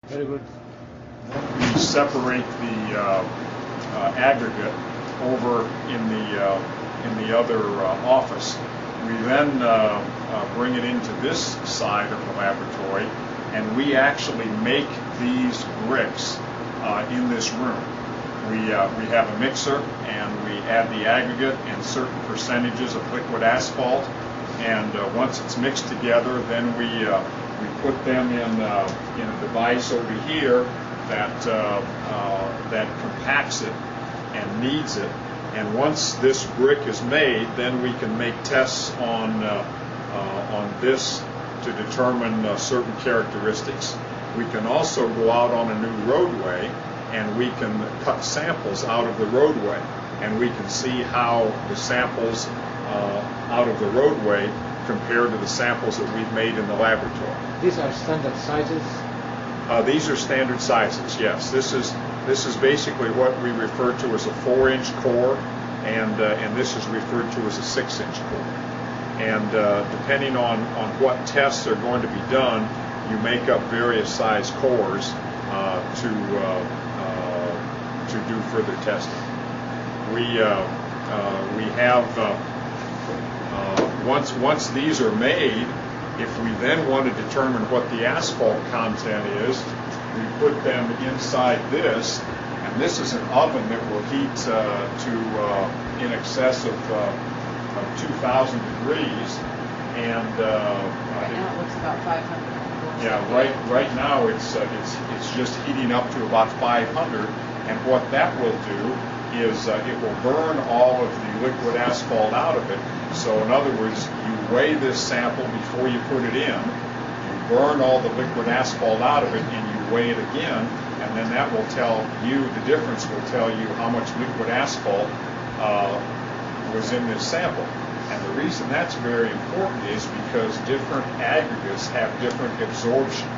Very good. We separate the aggregate over in the other office. We then bring it into this side of the laboratory, and we actually make these bricks in this room. We have a mixer, and we add the aggregate and certain percentages of liquid asphalt, and once it's mixed together, then we put them in a device over here that compacts it and kneads it. And once this brick is made, then we can make tests on this to determine certain characteristics. We can also go out on a new roadway, and we can cut samples out of the roadway, and we can see how the samples out of the roadway compare to the samples that we've made in the laboratory. These are standard sizes? These are standard sizes, yes. This is basically what we refer to as a 4-inch core, and this is referred to as a 6-inch core. And depending on what tests are going to be done, you make up various size cores to do further testing. We have once these are made, if we then want to determine what the asphalt content is, we put them inside this, and this is an oven that will heat to in excess of 2,000 degrees, and right now it looks about 500. Yeah, right now it's just heating up to about 500, and what that will do is it will burn all of the liquid asphalt out of it. So in other words, you weigh this sample before you put it in, you burn all the liquid asphalt out of it, and you weigh it again, and then that will tell you, the difference will tell you how much liquid asphalt was in this sample. And the reason that's very important is because different aggregates have different absorption.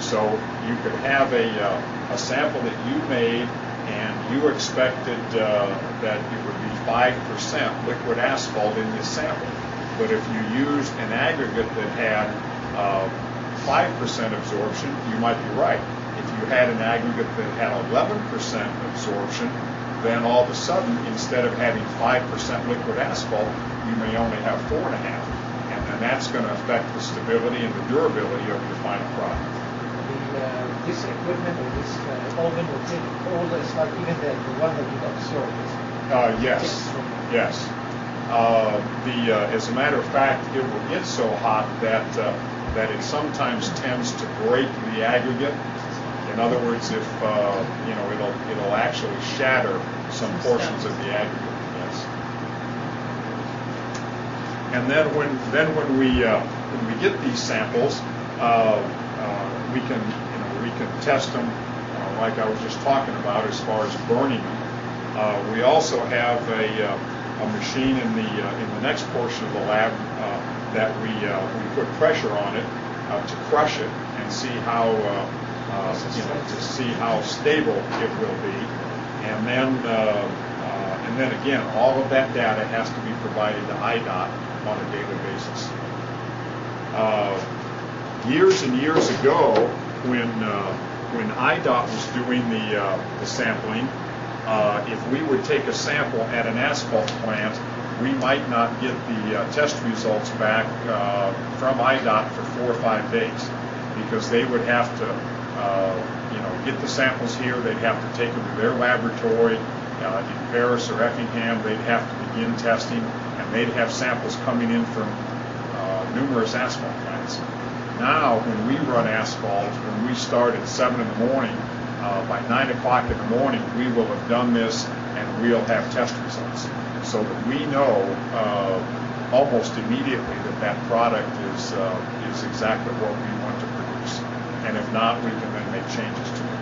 So you could have a sample that you made, and you expected that it would be 5% liquid asphalt in this sample. But if you used an aggregate that had 5% absorption, you might be right. If you had an aggregate that had 11% absorption, then all of a sudden, instead of having 5% liquid asphalt, you may only have 4.5%. And then that's going to affect the stability and the durability of your final product. This equipment or this oven will take all the asphalt, even the one that you absorb. Yes. Yes. As a matter of fact, it will get so hot that it sometimes tends to break the aggregate. In other words, if it'll actually shatter some portions of the aggregate. Yes. And then when we get these samples, we can test them like I was just talking about as far as burning them. We also have a machine in the next portion of the lab that we put pressure on it to crush it and see how stable it will be, and then again, all of that data has to be provided to IDOT on a daily basis. Years and years ago, when IDOT was doing the sampling, if we would take a sample at an asphalt plant, we might not get the test results back from IDOT for 4 or 5 days, because they would have to get the samples here. They'd have to take them to their laboratory in Paris or Effingham. They'd have to begin testing, and they'd have samples coming in from numerous asphalt plants. Now, when we run asphalt, when we start at 7 in the morning, by 9 o'clock in the morning, we will have done this, and we'll have test results, so that we know almost immediately that product is exactly what we want to produce. And if not, we can then make changes to it.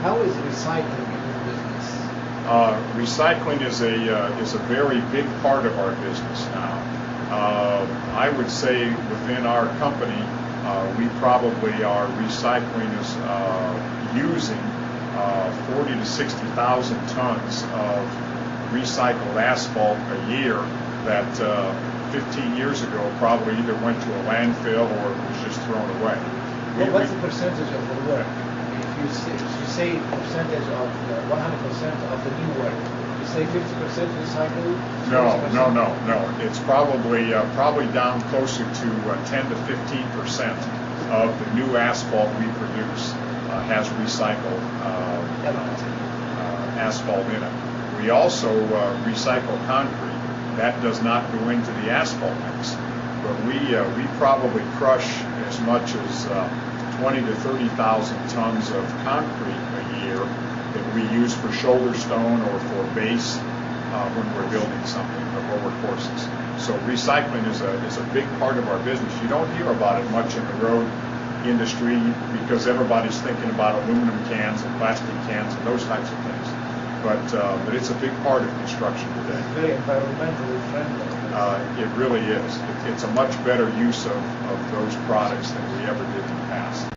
How is recycling in your business? Recycling is a very big part of our business now. I would say within our company, we probably are recycling is using 40 to 60,000 tons of recycled asphalt a year that 15 years ago probably either went to a landfill or was just thrown away. What's the percentage of the work? If you say percentage of 100% of the new work, you say 50% recycled? No. It's probably down closer to 10 to 15% of the new asphalt we produce has recycled asphalt in it. We also recycle concrete. That does not go into the asphalt mix, but we probably crush as much as 20 to 30,000 tons of concrete a year that we use for shoulder stone or for base when we're building something, the lower courses. So recycling is a big part of our business. You don't hear about it much in the road industry because everybody's thinking about aluminum cans and plastic cans and those types of things. But it's a big part of construction today. It's very environmentally friendly. It really is. It's a much better use of those products than we ever did